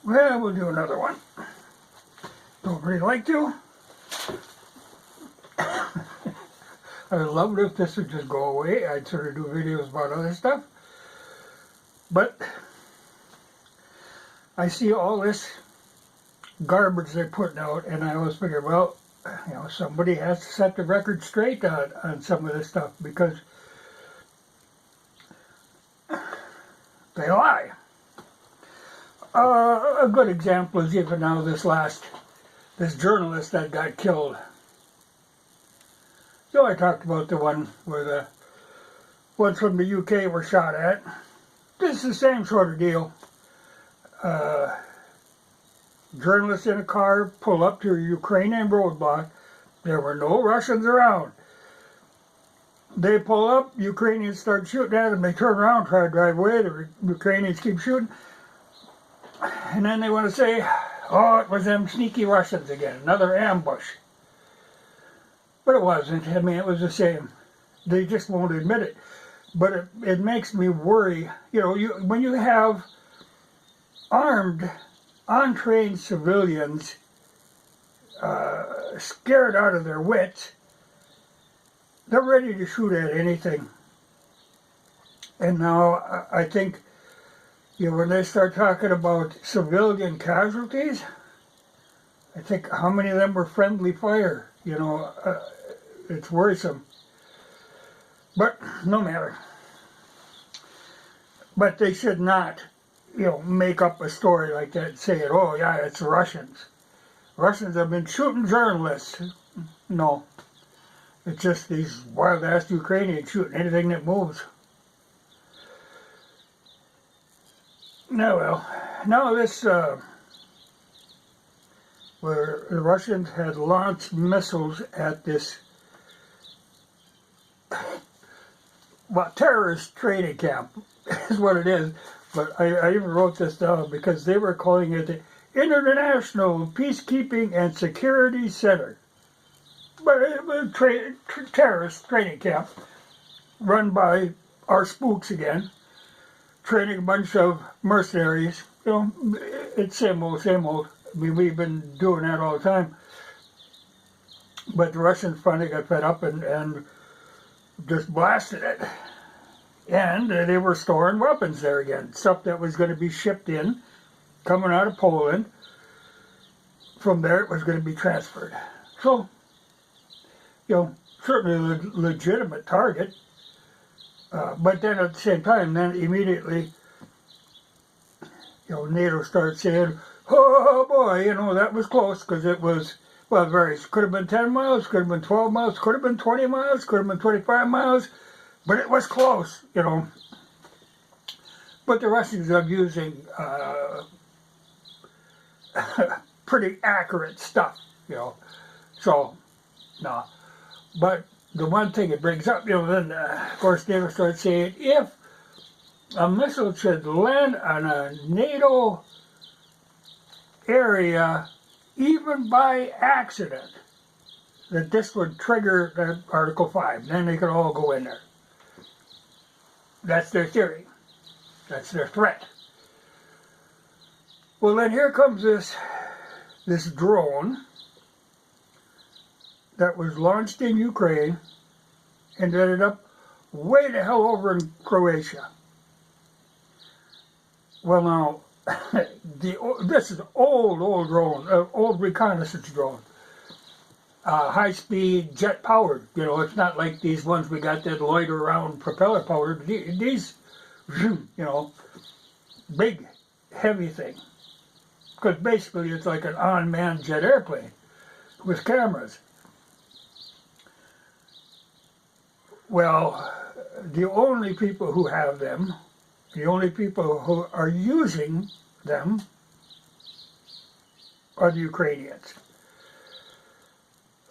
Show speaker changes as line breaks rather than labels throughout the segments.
Well, we'll do another one. Don't really like to. I would love it if this would just go away. I'd sort of do videos about other stuff. But I see all this garbage they're putting out, and I always figure, well, you know, somebody has to set the record straight on some of this stuff, because they lie. A good example is even now this journalist that got killed. So I talked about the one where the ones from the UK were shot at. This is the same sort of deal. Journalists in a car pull up to a Ukrainian roadblock. There were no Russians around. They pull up, Ukrainians start shooting at them, they turn around, try to drive away, the Ukrainians keep shooting. And then they want to say, oh, it was them sneaky Russians again, another ambush. But it wasn't. I mean, it was the same. They just won't admit it. But it makes me worry. You know, when you have armed, untrained civilians scared out of their wits, they're ready to shoot at anything. And now I think, you know, when they start talking about civilian casualties, I think how many of them were friendly fire? You know, it's worrisome. But no matter. But they should not, you know, make up a story like that and say, oh yeah, it's Russians. Russians have been shooting journalists. No. It's just these wild-ass Ukrainians shooting anything that moves. Now, well, now this, where the Russians had launched missiles at this, well, terrorist training camp is what it is. But I even wrote this down because they were calling it the International Peacekeeping and Security Center. But it was a terrorist training camp run by our spooks again, training a bunch of mercenaries. You know, it's same old, same old. I mean, we've been doing that all the time. But the Russians finally got fed up and just blasted it. And they were storing weapons there again. Stuff that was going to be shipped in, coming out of Poland. From there it was going to be transferred. So, you know, certainly a legitimate target. But then at the same time, then immediately, you know, NATO started saying, oh boy, you know, that was close, because it was, well, it varies. Could have been 10 miles, could have been 12 miles, could have been 20 miles, could have been 25 miles, but it was close, you know. But the Russians are using pretty accurate stuff, you know. So, no. But the one thing it brings up, you know, then, of course, NATO starts saying, if a missile should land on a NATO area, even by accident, that this would trigger that Article 5. Then they could all go in there. That's their theory. That's their threat. Well, then here comes this drone that was launched in Ukraine and ended up way the hell over in Croatia. Well, now, this is old drone, old reconnaissance drone. High-speed, jet-powered. You know, it's not like these ones we got that loiter around propeller-powered. These, you know, big, heavy thing. Because basically it's like an unmanned jet airplane with cameras. Well, the only people who have them, the only people who are using them are the Ukrainians.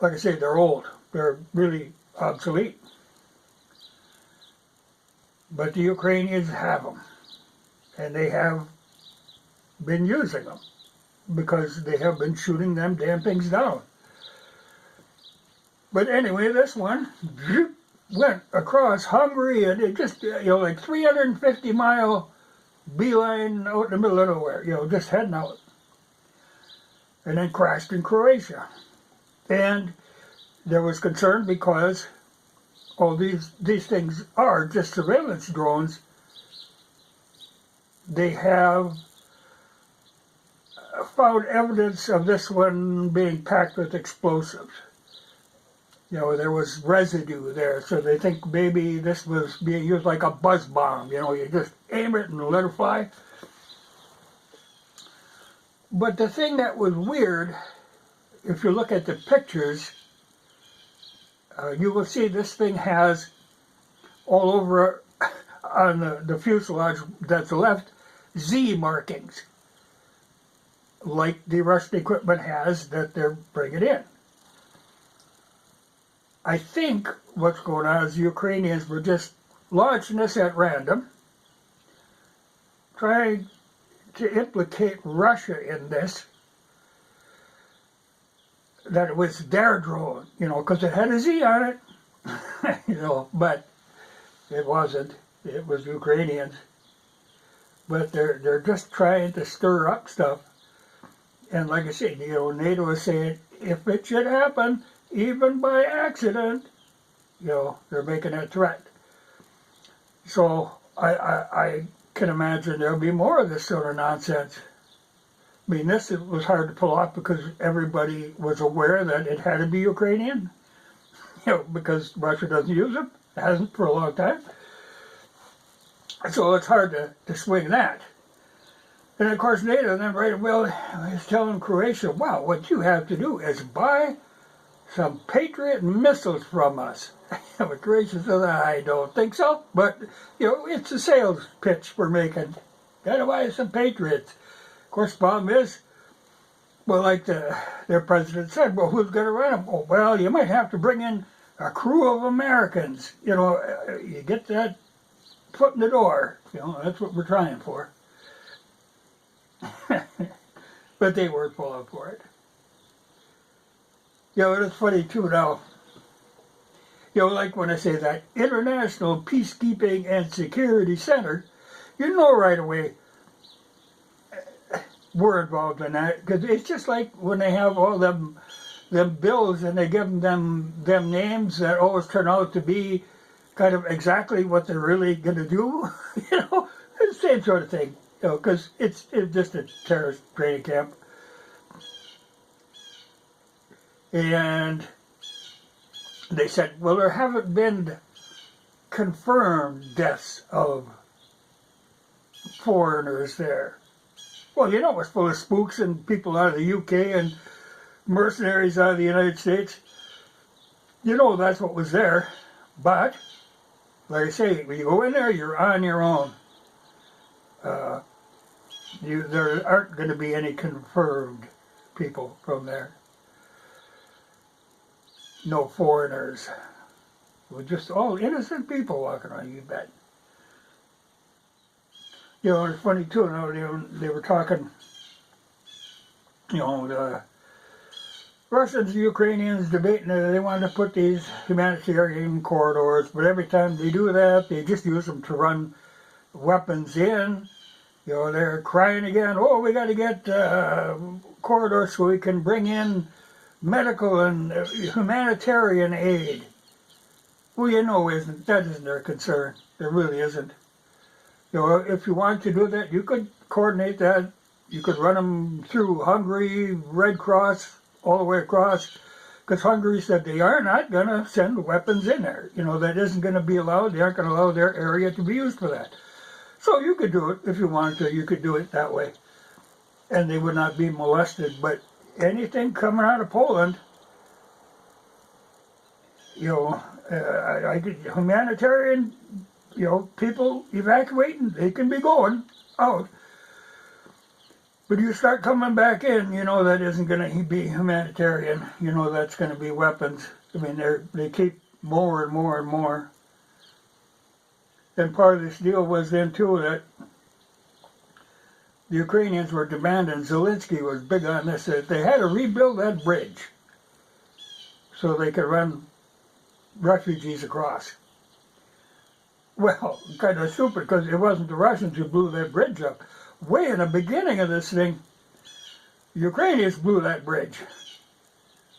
Like I say, they're old. They're really obsolete. But the Ukrainians have them. And they have been using them because they have been shooting them damn things down. But anyway, this one went across Hungary and it just, you know, like 350-mile beeline out in the middle of nowhere, you know, just heading out. and then crashed in Croatia. And there was concern because all these things are just surveillance drones. They have found evidence of this one being packed with explosives. You know, there was residue there, so they think maybe this was being used like a buzz bomb. You know, you just aim it and let it fly. But the thing that was weird, if you look at the pictures, you will see this thing has all over on the fuselage that's left Z markings, like the Russian equipment has that they're bringing in. I think what's going on is the Ukrainians were just launching this at random, trying to implicate Russia in this, that it was their drone, you know, because it had a Z on it, you know, but it wasn't. It was Ukrainians. But they're just trying to stir up stuff. And like I said, you know, NATO is saying, if it should happen, even by accident, you know, they're making a threat. So I can imagine there'll be more of this sort of nonsense. I mean, this was hard to pull off because everybody was aware that it had to be Ukrainian, you know, because Russia doesn't use them, hasn't for a long time. So it's hard to swing that. And of course NATO then right away is telling Croatia, wow, what you have to do is buy some Patriot missiles from us. But Croatia says, I don't think so, but you know, it's a sales pitch we're making. Gotta buy some Patriots. Of course, the problem is, well, like their president said, well, who's going to run them? Oh, well, you might have to bring in a crew of Americans. You know, you get that foot in the door. You know, that's what we're trying for. But they weren't falling for it. You know, it's funny too now. You know, like when I say that International Peacekeeping and Security Center, you know right away we're involved in that, because it's just like when they have all them bills and they give them names that always turn out to be kind of exactly what they're really going to do. You know, it's the same sort of thing. You know, because it's just a terrorist training camp. And they said, well, there haven't been confirmed deaths of foreigners there. Well, you know, it was full of spooks and people out of the UK and mercenaries out of the United States. You know, that's what was there. But, like I say, when you go in there, you're on your own. There aren't going to be any confirmed people from there. No foreigners. We're just all innocent people walking around, you bet. You know, it's funny too, you know, they were talking, you know, the Russians and Ukrainians debating, they wanted to put these humanitarian corridors, but every time they do that, they just use them to run weapons in. You know, they're crying again, oh, we got to get corridors so we can bring in medical and humanitarian aid. Well, you know, that isn't their concern. It really isn't. You know, if you want to do that, you could coordinate that. You could run them through Hungary, Red Cross, all the way across, because Hungary said they are not going to send weapons in there. You know, that isn't going to be allowed. They aren't going to allow their area to be used for that. So you could do it if you wanted to. You could do it that way. And they would not be molested. But anything coming out of Poland, you know, humanitarian, you know, people evacuating, they can be going out. But you start coming back in, you know, that isn't going to be humanitarian. You know, that's going to be weapons. I mean, they keep more and more and more. And part of this deal was then, too, that the Ukrainians were demanding, Zelensky was big on this, that they had to rebuild that bridge so they could run refugees across. Well, kind of stupid, because it wasn't the Russians who blew that bridge up. Way in the beginning of this thing, The Ukrainians blew that bridge.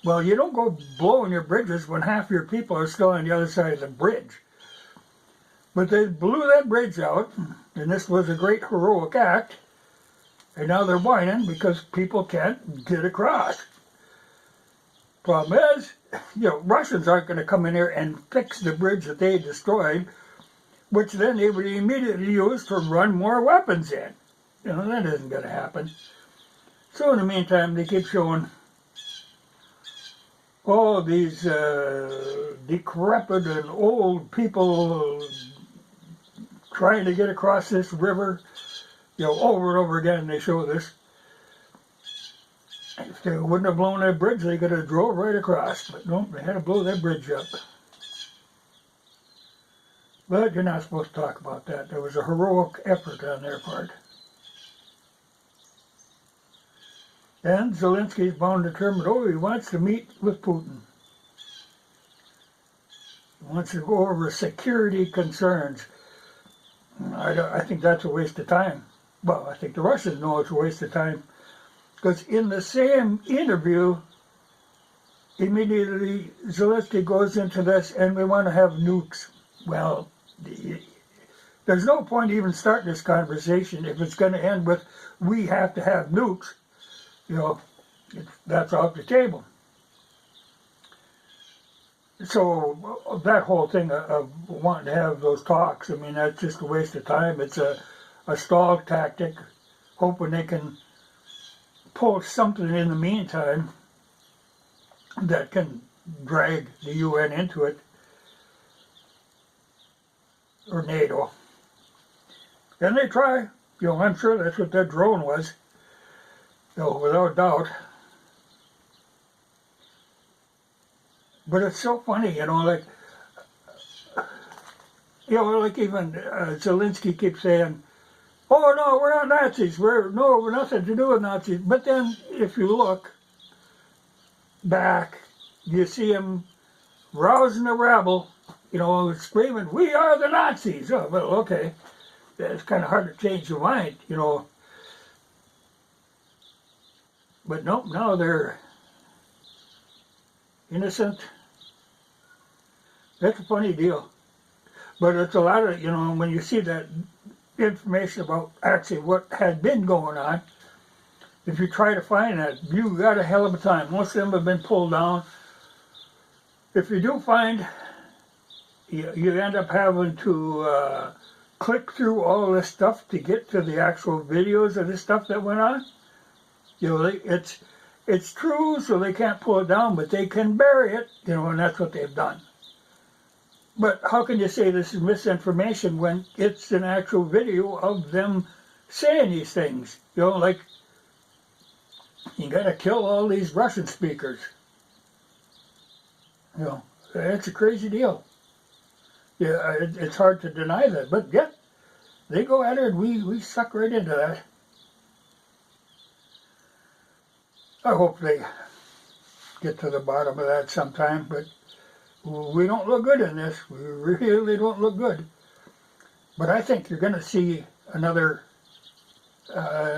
Well, you don't go blowing your bridges when half your people are still on the other side of the bridge. But they blew that bridge out, and this was a great heroic act, and now they're whining because people can't get across. Problem is, Russians aren't going to come in here and fix the bridge that they destroyed, which then they would immediately use to run more weapons in. That isn't going to happen. So in the meantime, they keep showing all these decrepit and old people trying to get across this river. Over and over again they show this. If they wouldn't have blown that bridge, they could have drove right across. But no, they had to blow that bridge up. But you're not supposed to talk about that. There was a heroic effort on their part. And Zelensky's bound determined, he wants to meet with Putin. He wants to go over security concerns. I think that's a waste of time. Well, I think the Russians know it's a waste of time. Because in the same interview, immediately Zelensky goes into this, and we want to have nukes. Well, there's no point even starting this conversation if it's going to end with, we have to have nukes. That's off the table. So that whole thing of wanting to have those talks, that's just a waste of time. It's a stall tactic, hoping they can pull something in the meantime that can drag the UN into it, or NATO. And they try. I'm sure that's what that drone was. Without doubt. But it's so funny, like even Zelensky keeps saying, oh no, we're not Nazis, we're nothing to do with Nazis. But then if you look back, you see him rousing the rabble, screaming, we are the Nazis. Oh, well, okay. It's kind of hard to change your mind, But nope, now they're innocent. That's a funny deal. But it's a lot of, when you see that information about actually what had been going on, if you try to find that, you got a hell of a time. Most of them have been pulled down. If you do find, you end up having to click through all this stuff to get to the actual videos of the stuff that went on. It's true, so they can't pull it down, but they can bury it, and that's what they've done. But how can you say this is misinformation when it's an actual video of them saying these things? Like, you gotta kill all these Russian speakers. It's a crazy deal. Yeah, it's hard to deny that, but yet, they go at it and we suck right into that. I hope they get to the bottom of that sometime, but we don't look good in this. We really don't look good. But I think you're going to see another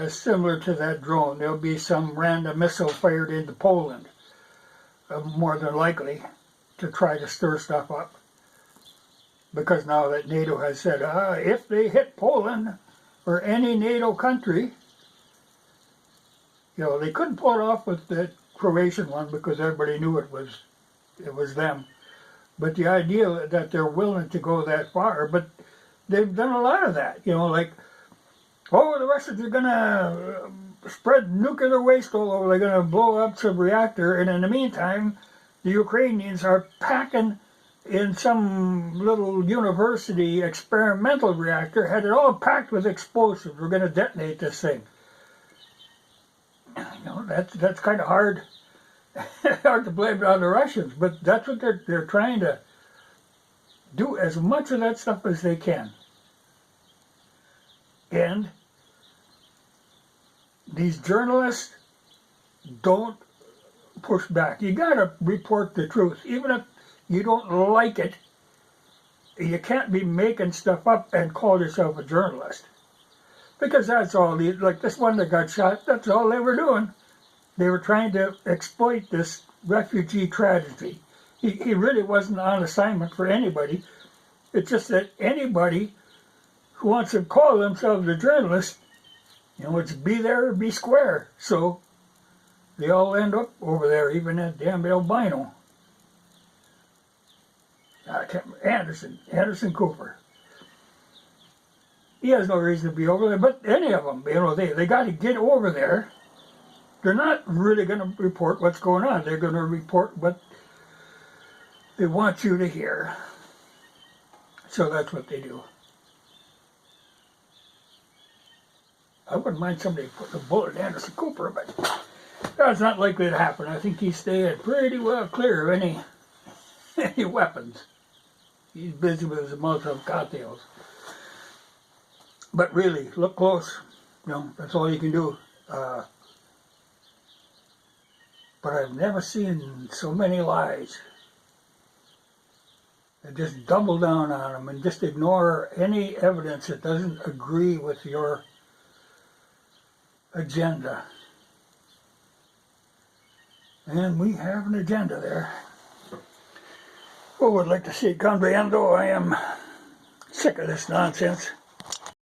similar to that drone. There'll be some random missile fired into Poland, more than likely, to try to stir stuff up. Because now that NATO has said, if they hit Poland or any NATO country, they couldn't pull it off with the Croatian one because everybody knew it was them. But the idea that they're willing to go that far, but they've done a lot of that. Like, the Russians are going to spread nuclear waste all over. They're going to blow up some reactor, and in the meantime, the Ukrainians are packing in some little university experimental reactor, had it all packed with explosives. We're going to detonate this thing. That's kind of hard to blame it on the Russians, but that's what they're trying to do, as much of that stuff as they can. And these journalists don't push back. You got to report the truth, even if you don't like it. You can't be making stuff up and call yourself a journalist. Because that's all, like this one that got shot, that's all they were doing. They were trying to exploit this refugee tragedy. He really wasn't on assignment for anybody. It's just that anybody who wants to call themselves a journalist, it's be there or be square. So they all end up over there, even that damn albino. Anderson Cooper. He has no reason to be over there, but any of them, they got to get over there. They're not really going to report what's going on. They're going to report what they want you to hear. So that's what they do. I wouldn't mind somebody putting a bullet in Anderson Cooper, but that's not likely to happen. I think he's staying pretty well clear of any weapons. He's busy with his Molotov cocktails. But really, look close. That's all you can do. But I've never seen so many lies. And just double down on them and just ignore any evidence that doesn't agree with your agenda. And we have an agenda there. Oh, I'd like to see it come to an end, though. I am sick of this nonsense.